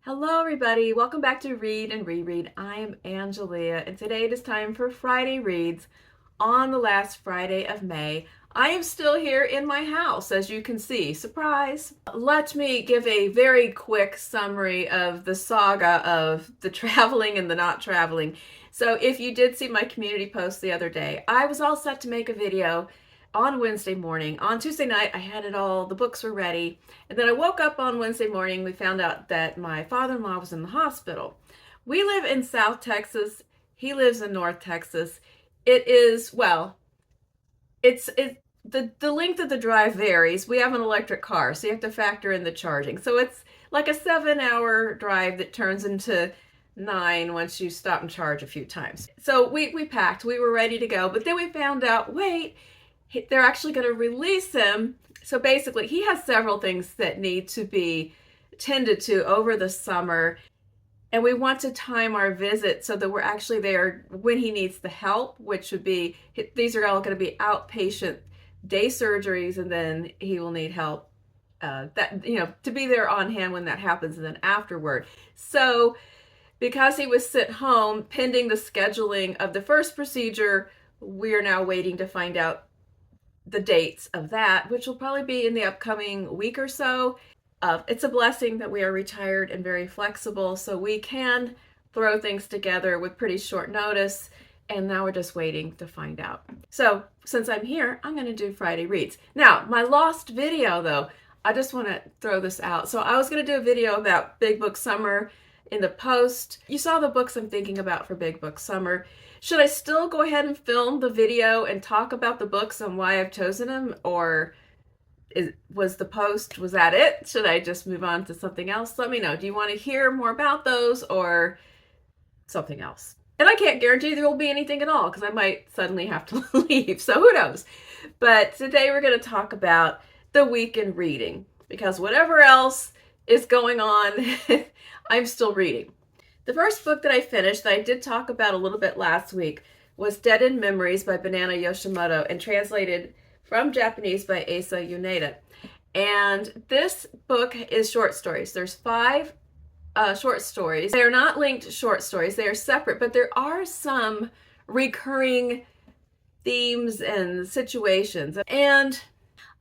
Hello everybody, welcome back to Read and Reread. I am Angelia and today it is time for Friday Reads on the last Friday of May. I am still here in my house, as you can see. Surprise! Let me give a very quick summary of the saga of the traveling and the not traveling. So if you did see my community post the other day, I was all set to make a video on Wednesday morning. On Tuesday night, I had it all, the books were ready. And then I woke up on Wednesday morning, we found out that my father-in-law was in the hospital. We live in South Texas. He lives in North Texas. It is, well, the length of the drive varies. We have an electric car, so you have to factor in the charging. So it's like a 7-hour drive that turns into 9 once you stop and charge a few times. So we packed, we were ready to go, but then we found out, wait, they're actually going to release him. So basically, he has several things that need to be tended to over the summer. And we want to time our visit so that we're actually there when he needs the help, which would be, these are all going to be outpatient day surgeries, and then he will need help to be there on hand when that happens and then afterward. So because he was sent home pending the scheduling of the first procedure, we're now waiting to find out the dates of that, which will probably be in the upcoming week or so. It's a blessing that we are retired and very flexible, so we can throw things together with pretty short notice, and now we're just waiting to find out. So since I'm here, I'm going to do Friday Reads. Now, my lost video, though, I just want to throw this out. So I was going to do a video about Big Book Summer in the post. You saw the books I'm thinking about for Big Book Summer. Should I still go ahead and film the video and talk about the books and why I've chosen them? Or was that it? Should I just move on to something else? Let me know. Do you want to hear more about those or something else? And I can't guarantee there will be anything at all because I might suddenly have to leave. So who knows? But today we're going to talk about the week in reading because whatever else is going on, I'm still reading. The first book that I finished that I did talk about a little bit last week was Dead End Memories by Banana Yoshimoto and translated from Japanese by Asa Yoneda. And this book is short stories. There's 5 short stories. They are not linked short stories. They are separate, but there are some recurring themes and situations. And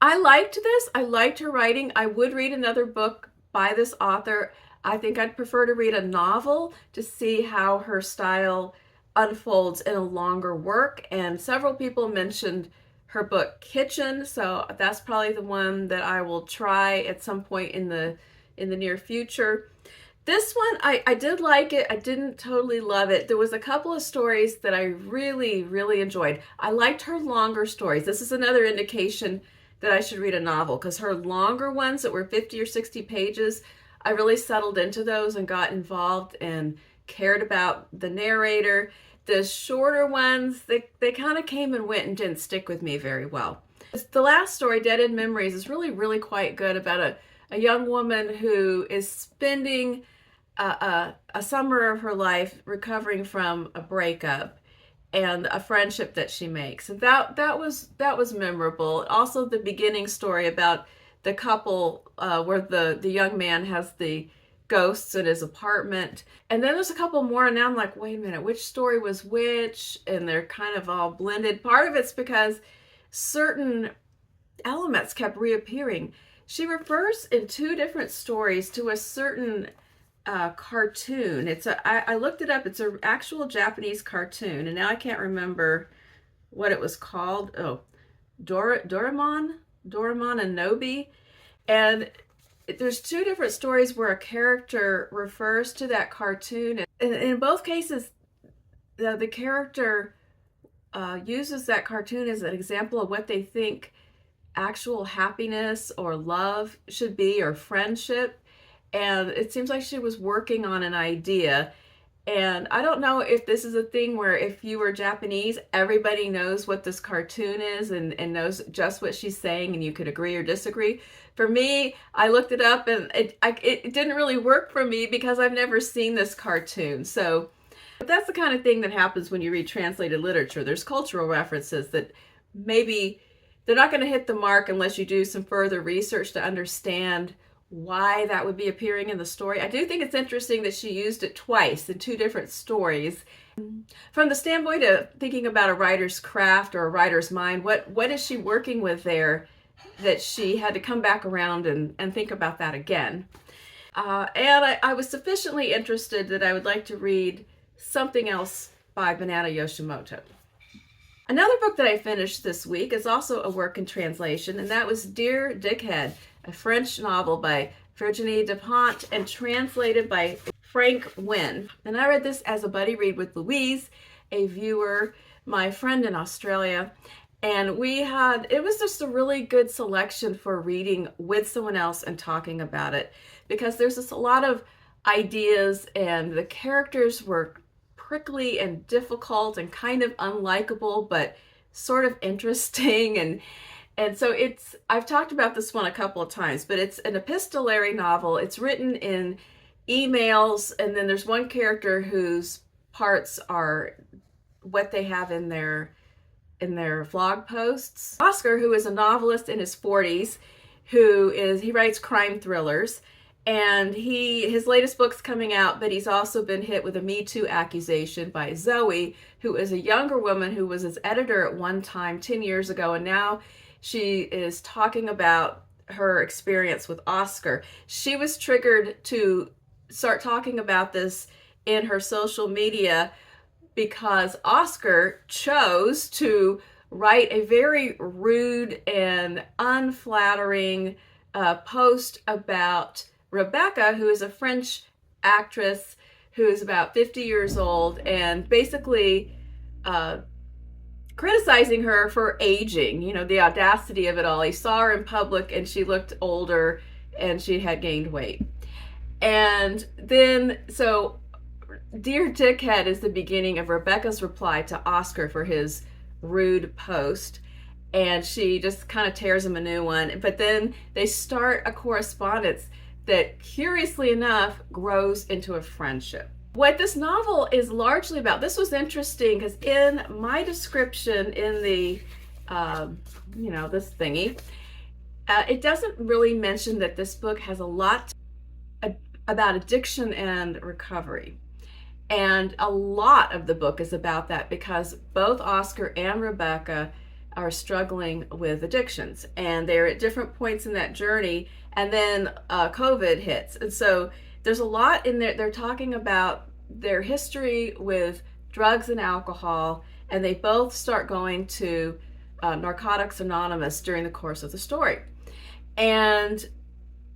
I liked this. I liked her writing. I would read another book by this author. I think I'd prefer to read a novel to see how her style unfolds in a longer work. And several people mentioned her book Kitchen, so that's probably the one that I will try at some point in the near future. This one, I did like it. I didn't totally love it. There was a couple of stories that I really, really enjoyed. I liked her longer stories. This is another indication that I should read a novel because her longer ones that were 50 or 60 pages, I really settled into those and got involved and cared about the narrator. The shorter ones, they kind of came and went and didn't stick with me very well. The last story, Dead End Memories, is really, really quite good about a young woman who is spending a summer of her life recovering from a breakup and a friendship that she makes. And that was memorable. Also, the beginning story about the couple where the young man has the ghosts in his apartment. And then there's a couple more, and now I'm like, wait a minute, which story was which? And they're kind of all blended. Part of it's because certain elements kept reappearing. She refers in 2 different stories to a certain cartoon. I looked it up. It's an actual Japanese cartoon, and now I can't remember what it was called. Oh, Doraemon and Nobi. And there's 2 different stories where a character refers to that cartoon. And in both cases, the character uses that cartoon as an example of what they think actual happiness or love should be, or friendship. And it seems like she was working on an idea. And I don't know if this is a thing where if you were Japanese, everybody knows what this cartoon is and knows just what she's saying and you could agree or disagree. For me, I looked it up and it didn't really work for me because I've never seen this cartoon. So that's the kind of thing that happens when you read translated literature. There's cultural references that maybe they're not going to hit the mark unless you do some further research to understand why that would be appearing in the story. I do think it's interesting that she used it twice in 2 different stories. From the standpoint of thinking about a writer's craft or a writer's mind, what is she working with there that she had to come back around and think about that again? And I was sufficiently interested that I would like to read something else by Banana Yoshimoto. Another book that I finished this week is also a work in translation, and that was Dear Dickhead, a French novel by Virginie Despentes and translated by Frank Wynne. And I read this as a buddy read with Louise, a viewer, my friend in Australia. And it was just a really good selection for reading with someone else and talking about it, because there's just a lot of ideas and the characters were prickly and difficult and kind of unlikable, but sort of interesting. And so I've talked about this one a couple of times, but it's an epistolary novel. It's written in emails, and then there's one character whose parts are what they have in their vlog posts. Oscar, who is a novelist in his 40s, he writes crime thrillers, and his latest book's coming out, but he's also been hit with a Me Too accusation by Zoe, who is a younger woman who was his editor at one time 10 years ago, and now she is talking about her experience with Oscar. She was triggered to start talking about this in her social media because Oscar chose to write a very rude and unflattering post about Rebecca, who is a French actress who is about 50 years old, and basically criticizing her for aging, the audacity of it all. He saw her in public and she looked older and she had gained weight. And then, so Dear Dickhead is the beginning of Rebecca's reply to Oscar for his rude post. And she just kind of tears him a new one. But then they start a correspondence that, curiously enough, grows into a friendship. What this novel is largely about, this was interesting because in my description in the, this thingy, it doesn't really mention that this book has a lot about addiction and recovery. And a lot of the book is about that because both Oscar and Rebecca are struggling with addictions, and they're at different points in that journey, and then COVID hits. And so there's a lot in there. They're talking about their history with drugs and alcohol, and they both start going to Narcotics Anonymous during the course of the story. And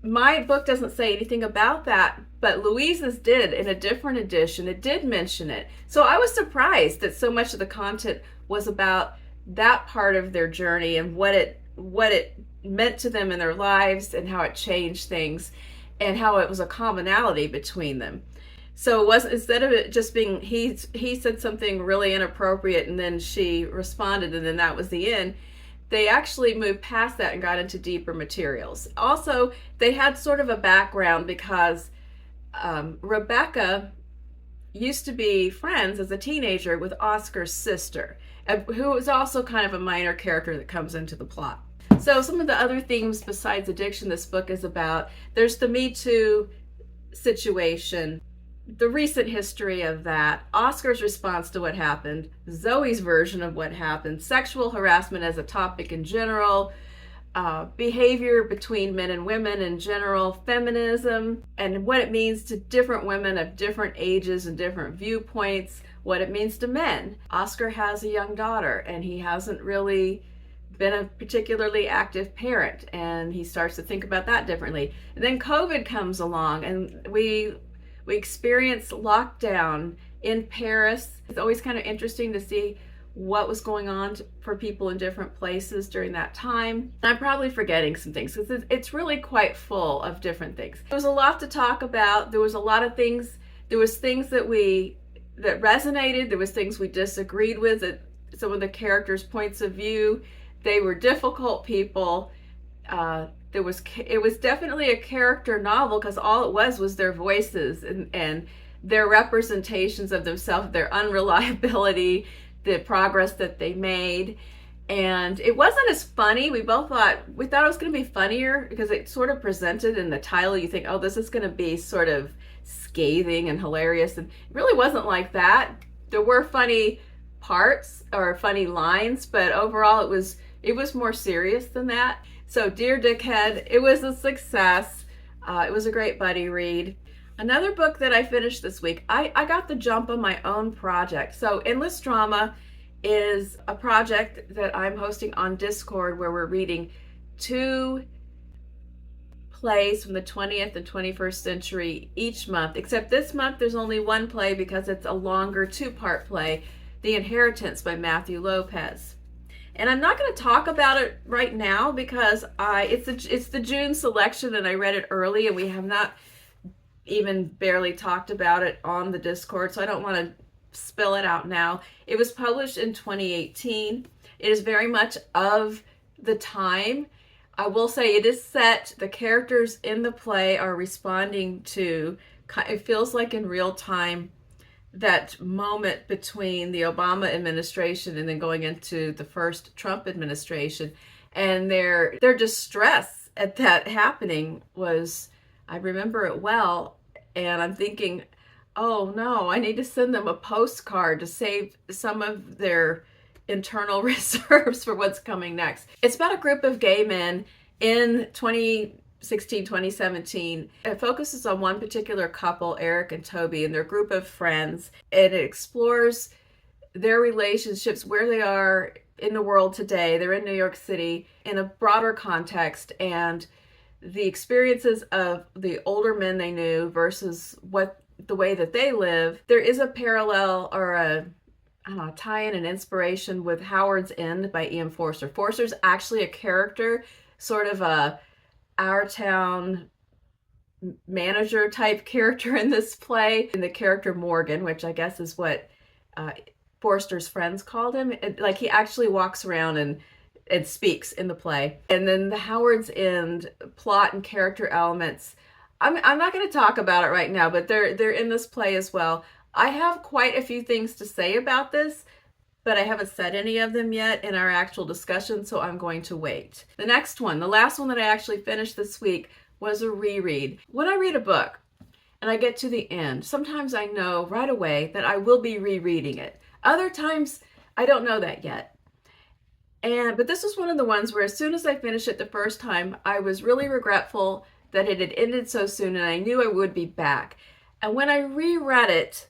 my book doesn't say anything about that, but Louise's did in a different edition. It did mention it. So I was surprised that so much of the content was about that part of their journey and what it meant to them in their lives and how it changed things and how it was a commonality between them. So it wasn't, instead of it just being he said something really inappropriate and then she responded and then that was the end, they actually moved past that and got into deeper materials. Also, they had sort of a background because Rebecca used to be friends as a teenager with Oscar's sister, who is also kind of a minor character that comes into the plot. So some of the other themes besides addiction this book is about, there's the Me Too situation, the recent history of that, Oscar's response to what happened, Zoe's version of what happened, sexual harassment as a topic in general, behavior between men and women in general, feminism, and what it means to different women of different ages and different viewpoints, what it means to men. Oscar has a young daughter, and he hasn't really been a particularly active parent, and he starts to think about that differently. And then COVID comes along, and we experienced lockdown in Paris. It's always kind of interesting to see what was going on for people in different places during that time. I'm probably forgetting some things because it's really quite full of different things. There was a lot to talk about. There was a lot of things. There was things that resonated. There was things we disagreed with. Some of the characters' points of view. They were difficult people. It was definitely a character novel because all it was their voices and their representations of themselves, their unreliability, the progress that they made. And it wasn't as funny. We thought it was going to be funnier because it sort of presented in the title. You think, oh, this is going to be sort of scathing and hilarious. And it really wasn't like that. There were funny parts or funny lines, but overall it was more serious than that. So Dear Dickhead, it was a success. It was a great buddy read. Another book that I finished this week, I got the jump on my own project. So Endless Drama is a project that I'm hosting on Discord where we're reading 2 plays from the 20th and 21st century each month, except this month there's only 1 play because it's a longer 2-part play, The Inheritance by Matthew Lopez. And I'm not going to talk about it right now because it's the June selection and I read it early and we have not even barely talked about it on the Discord, so I don't want to spill it out now. It was published in 2018. It is very much of the time. I will say it is set, the characters in the play are responding to, it feels like in real time, that moment between the Obama administration and then going into the first Trump administration. And their distress at that happening was, I remember it well, and I'm thinking, oh no, I need to send them a postcard to save some of their internal reserves for what's coming next. It's about a group of gay men in 2016, 2017. It focuses on one particular couple, Eric and Toby, and their group of friends. And it explores their relationships, where they are in the world today. They're in New York City in a broader context, and the experiences of the older men they knew versus the way that they live. There is a parallel or a tie-in and inspiration with Howard's End by E.M. Forster. Forster's actually a character, sort of a our town manager type character in this play. And the character Morgan, which I guess is what Forster's friends called him. Like he actually walks around and speaks in the play. And then the Howard's End plot and character elements, I'm not going to talk about it right now, but they're in this play as well. I have quite a few things to say about this, but I haven't said any of them yet in our actual discussion, so I'm going to wait. The next one, the last one that I actually finished this week, was a reread. When I read a book and I get to the end, sometimes I know right away that I will be rereading it. Other times, I don't know that yet. But this was one of the ones where as soon as I finished it the first time, I was really regretful that it had ended so soon and I knew I would be back. And when I reread it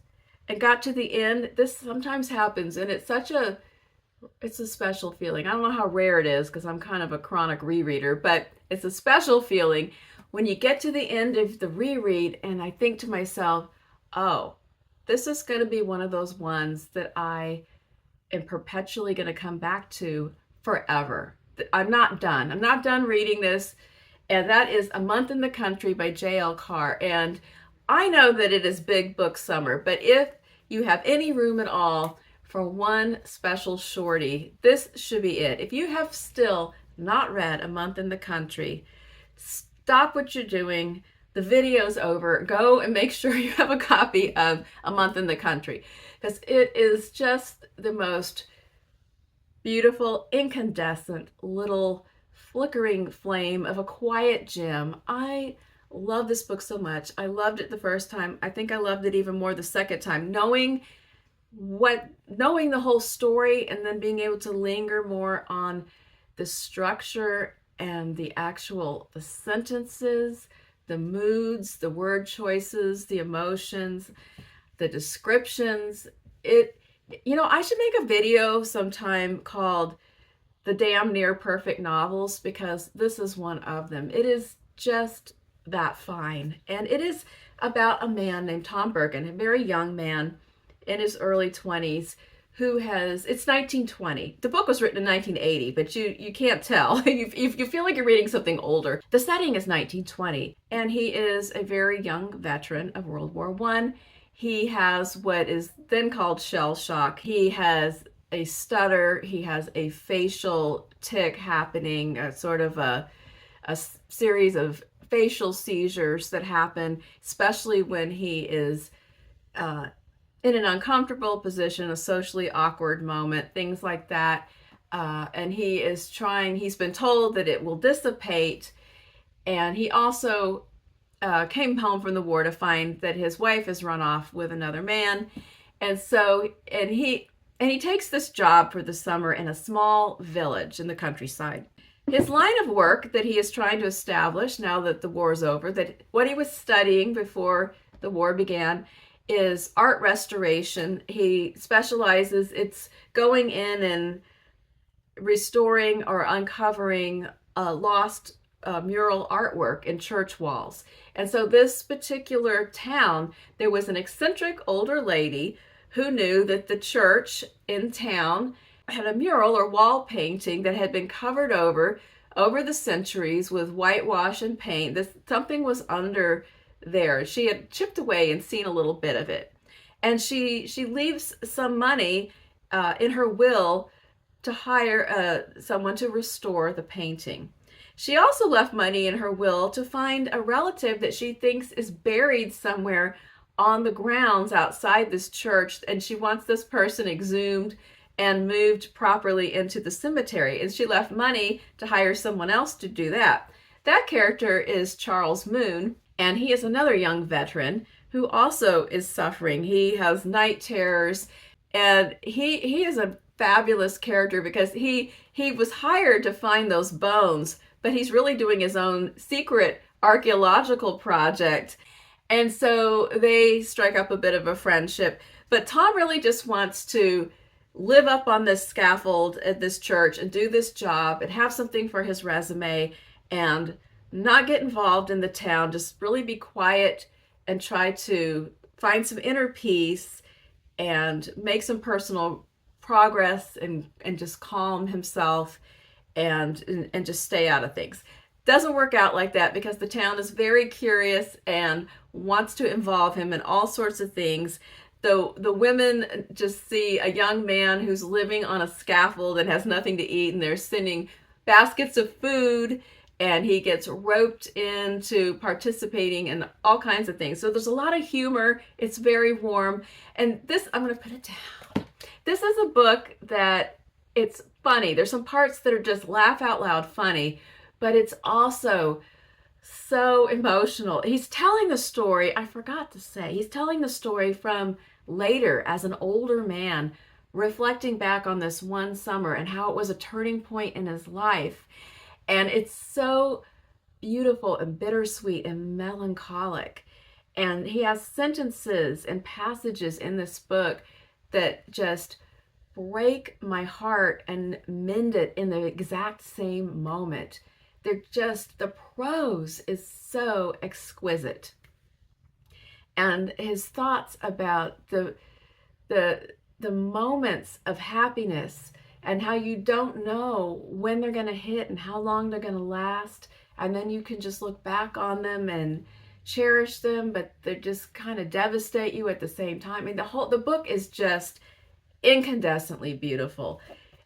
and got to the end, this sometimes happens and it's a special feeling. I don't know how rare it is because I'm kind of a chronic rereader, but it's a special feeling when you get to the end of the reread and I think to myself, oh, this is going to be one of those ones that I am perpetually going to come back to forever. I'm not done. I'm not done reading this. And that is A Month in the Country by J.L. Carr. And I know that it is big book summer, but if you have any room at all for one special shorty, this should be it. If you have still not read A Month in the Country, stop what you're doing. The video's over. Go and make sure you have a copy of A Month in the Country, because it is just the most beautiful, incandescent little flickering flame of a quiet gem. I love this book so much. I loved it the first time. I think I loved it even more the second time. Knowing the whole story and then being able to linger more on the structure and the sentences, the moods, the word choices, the emotions, the descriptions. I should make a video sometime called The Damn Near Perfect Novels, because this is one of them. It is just that fine. And it is about a man named Tom Bergen, a very young man in his early 20s it's 1920. The book was written in 1980, but you can't tell. You feel like you're reading something older. The setting is 1920, and he is a very young veteran of World War I. He has what is then called shell shock. He has a stutter. He has a facial tic happening, a sort of a series of facial seizures that happen, especially when he is in an uncomfortable position, a socially awkward moment, things like that. and he's been told that it will dissipate. And he also came home from the war to find that his wife has run off with another man. And he takes this job for the summer in a small village in the countryside. His line of work that he is trying to establish now that the war is over, that what he was studying before the war began, is art restoration. He specializes, it's going in and restoring or uncovering lost mural artwork in church walls. And so this particular town, there was an eccentric older lady who knew that the church in town had a mural or wall painting that had been covered over the centuries with whitewash and paint. Something was under there. She had chipped away and seen a little bit of it. And she leaves some money in her will to hire someone to restore the painting. She also left money in her will to find a relative that she thinks is buried somewhere on the grounds outside this church, and she wants this person exhumed and moved properly into the cemetery. And she left money to hire someone else to do that. That character is Charles Moon, and he is another young veteran who also is suffering. He has night terrors, and he is a fabulous character because he was hired to find those bones, but he's really doing his own secret archaeological project. And so they strike up a bit of a friendship. But Tom really just wants to live up on this scaffold at this church and do this job and have something for his resume and not get involved in the town, just really be quiet and try to find some inner peace and make some personal progress and just calm himself and just stay out of things. Doesn't work out like that because the town is very curious and wants to involve him in all sorts of things. The women just see a young man who's living on a scaffold and has nothing to eat, and they're sending baskets of food, and he gets roped into participating in all kinds of things. So there's a lot of humor. It's very warm. And this, I'm going to put it down. This is a book that it's funny. There's some parts that are just laugh out loud funny, but it's also so emotional. He's telling the story, I forgot to say, he's telling the story from later as an older man, reflecting back on this one summer and how it was a turning point in his life. And it's so beautiful and bittersweet and melancholic. And he has sentences and passages in this book that just break my heart and mend it in the exact same moment. They're just, the prose is so exquisite. And his thoughts about the moments of happiness and how you don't know when they're going to hit and how long they're going to last. And then you can just look back on them and cherish them, but they just kind of devastate you at the same time. I mean, the book is just incandescently beautiful.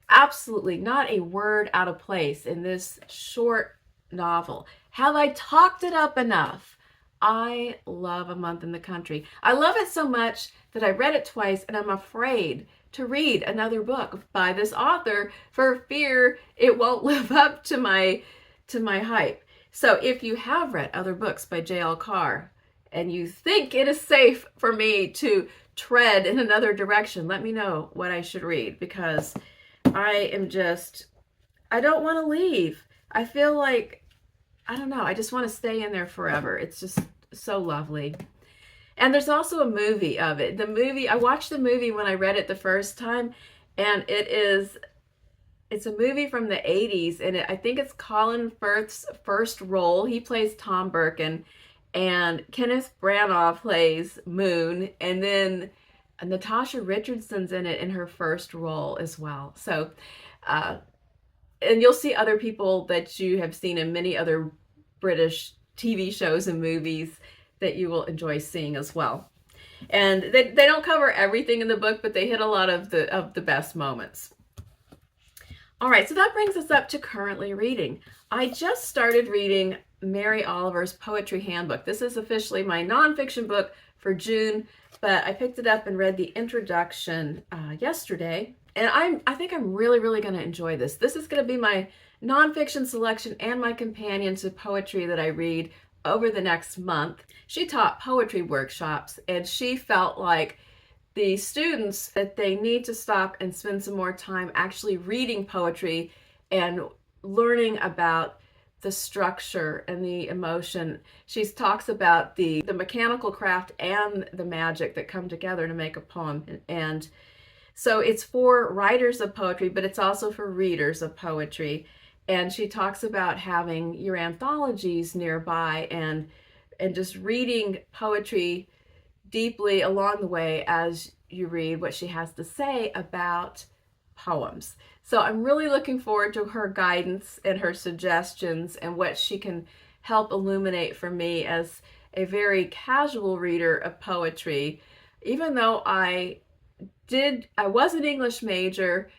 Absolutely not a word out of place in this short novel. Have I talked it up enough? I love A Month in the Country. I love it so much that I read it twice, and I'm afraid to read another book by this author for fear it won't live up to my hype. So if you have read other books by J.L. Carr and you think it is safe for me to tread in another direction, let me know what I should read, because I don't want to leave. I feel like, I don't know, I just want to stay in there forever. It's just so lovely. And there's also a movie of it. I watched the movie when I read it the first time, and it's a movie from the 80s, and I think it's Colin Firth's first role. He plays Tom Birkin, and Kenneth Branagh plays Moon, and then Natasha Richardson's in it in her first role as well. So, and you'll see other people that you have seen in many other British TV shows and movies that you will enjoy seeing as well. And they don't cover everything in the book, but they hit a lot of the best moments. All right, so that brings us up to currently reading. I just started reading Mary Oliver's Poetry Handbook. This is officially my nonfiction book for June, but I picked it up and read the introduction yesterday, And I think I'm really going to enjoy this. This is going to be my nonfiction selection and my companion to poetry that I read over the next month. She taught poetry workshops, and she felt like the students that they need to stop and spend some more time actually reading poetry and learning about the structure and the emotion. She talks about the mechanical craft and the magic that come together to make a poem. And so it's for writers of poetry, but it's also for readers of poetry. And she talks about having your anthologies nearby and just reading poetry deeply along the way as you read what she has to say about poems. So I'm really looking forward to her guidance and her suggestions and what she can help illuminate for me as a very casual reader of poetry. Even though I was an English major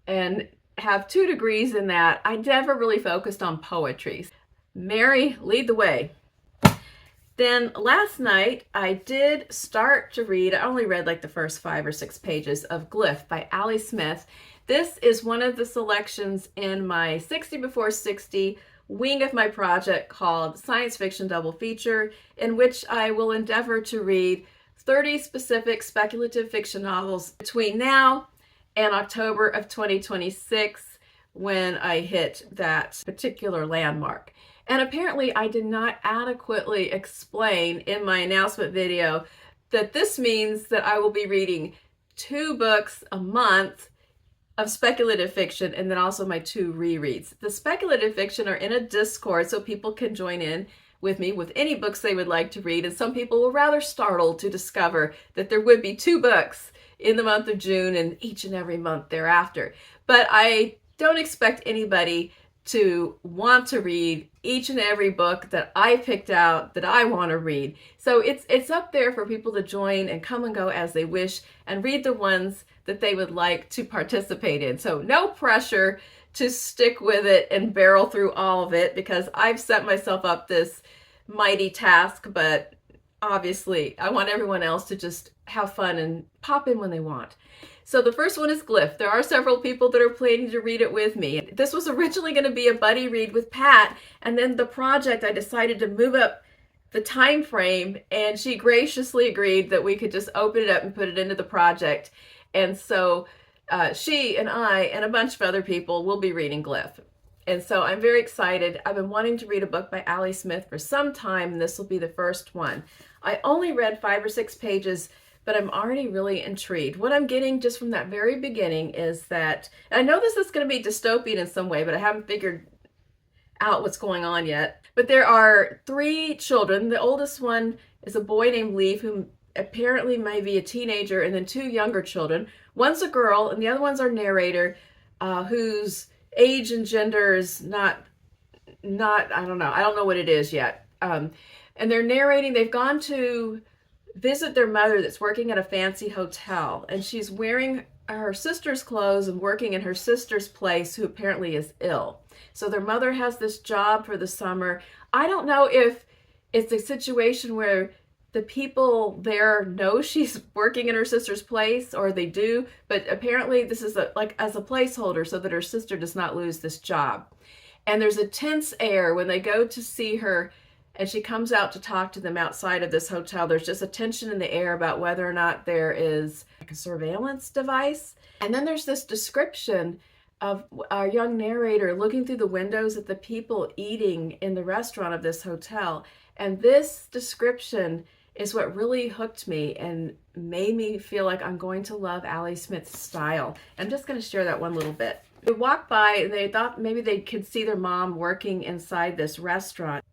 and have 2 degrees in that, I never really focused on poetry. Mary, lead the way. Then last night I did start to read, I only read like the first 5 or 6 pages of Glyph by Highsmith. This is one of the selections in my 60 before 60 wing of my project called Science Fiction Double Feature, in which I will endeavor to read 30 specific speculative fiction novels between now and October of 2026, when I hit that particular landmark. And apparently I did not adequately explain in my announcement video that this means that I will be reading 2 books a month of speculative fiction, and then also my 2 rereads. The speculative fiction are in a Discord, so people can join in with me with any books they would like to read, and some people were rather startled to discover that there would be 2 books in the month of June and each and every month thereafter. But I don't expect anybody to want to read each and every book that I picked out that I want to read. So it's up there for people to join and come and go as they wish and read the ones that they would like to participate in. So no pressure to stick with it and barrel through all of it, because I've set myself up this mighty task, but obviously I want everyone else to just have fun and pop in when they want. So the first one is Glyph. There are several people that are planning to read it with me. This was originally going to be a buddy read with Pat, and then the project, I decided to move up the time frame, and she graciously agreed that we could just open it up and put it into the project. And so she and I and a bunch of other people will be reading Glyph. And so I'm very excited. I've been wanting to read a book by Highsmith for some time, and this will be the first one. I only read 5 or 6 pages, but I'm already really intrigued. What I'm getting just from that very beginning is that, and I know this is going to be dystopian in some way, but I haven't figured out what's going on yet. But there are 3 children. The oldest one is a boy named Glyph, who apparently may be a teenager, and then 2 younger children. One's a girl, and the other one's our narrator, whose age and gender is not, I don't know what it is yet. And they're narrating, they've gone to visit their mother that's working at a fancy hotel, and she's wearing her sister's clothes and working in her sister's place, who apparently is ill. So their mother has this job for the summer. I don't know if it's a situation where the people there know she's working in her sister's place, or they do, but apparently this is like as a placeholder so that her sister does not lose this job. And there's a tense air when they go to see her, and she comes out to talk to them outside of this hotel. There's just a tension in the air about whether or not there is like a surveillance device. And then there's this description of our young narrator looking through the windows at the people eating in the restaurant of this hotel. And this description is what really hooked me and made me feel like I'm going to love Highsmith's style. I'm just going to share that one little bit. They walked by and they thought maybe they could see their mom working inside this restaurant.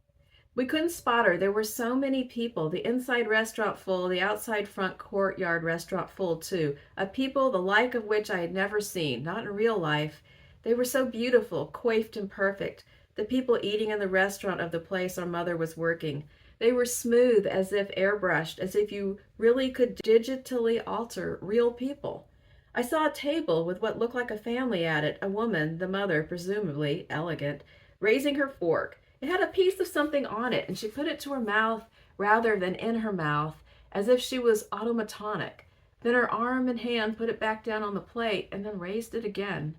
We couldn't spot her. There were so many people. The inside restaurant full, the outside front courtyard restaurant full too. Of people the like of which I had never seen, not in real life. They were so beautiful, coiffed and perfect. The people eating in the restaurant of the place our mother was working. They were smooth, as if airbrushed, as if you really could digitally alter real people. I saw a table with what looked like a family at it, a woman, the mother, presumably elegant, raising her fork. It had a piece of something on it, and she put it to her mouth rather than in her mouth, as if she was automatonic. Then her arm and hand put it back down on the plate and then raised it again.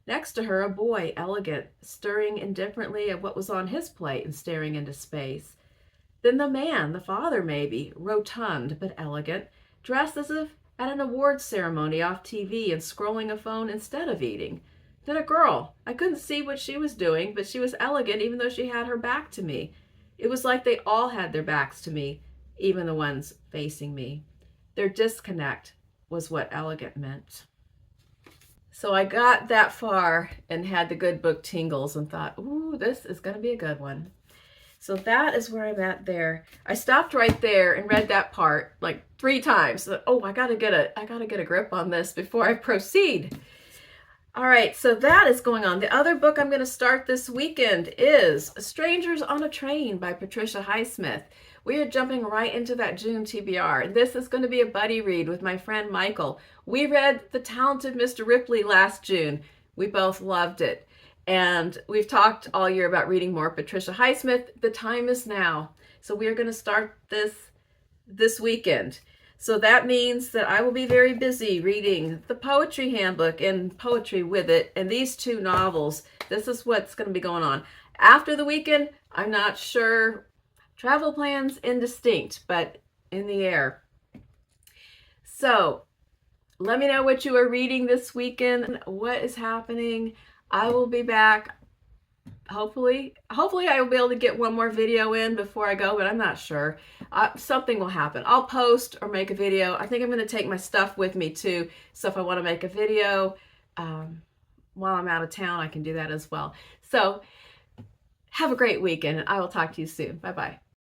Next to her, a boy, elegant, stirring indifferently at what was on his plate and staring into space. Then the man, the father maybe, rotund but elegant, dressed as if at an awards ceremony off TV and scrolling a phone instead of eating. Then a girl. I couldn't see what she was doing, but she was elegant even though she had her back to me. It was like they all had their backs to me, even the ones facing me. Their disconnect was what elegant meant. So I got that far and had the good book tingles and thought, ooh, this is going to be a good one. So that is where I'm at there. I stopped right there and read that part like 3 times. Oh, I gotta get a grip on this before I proceed. All right, so that is going on. The other book I'm going to start this weekend is Strangers on a Train by Patricia Highsmith. We are jumping right into that June TBR. This is going to be a buddy read with my friend Michael. We read The Talented Mr. Ripley last June. We both loved it. And we've talked all year about reading more Patricia Highsmith. The time is now. So we are going to start this weekend. So that means that I will be very busy reading the Poetry Handbook and poetry with it, and these 2 novels. This is what's going to be going on. After the weekend, I'm not sure. Travel plans indistinct, but in the air. So let me know what you are reading this weekend, what is happening. I will be back. Hopefully I will be able to get one more video in before I go, but I'm not sure. Something will happen. I'll post or make a video. I think I'm going to take my stuff with me too. So if I want to make a video while I'm out of town, I can do that as well. So have a great weekend, and I will talk to you soon. Bye-bye.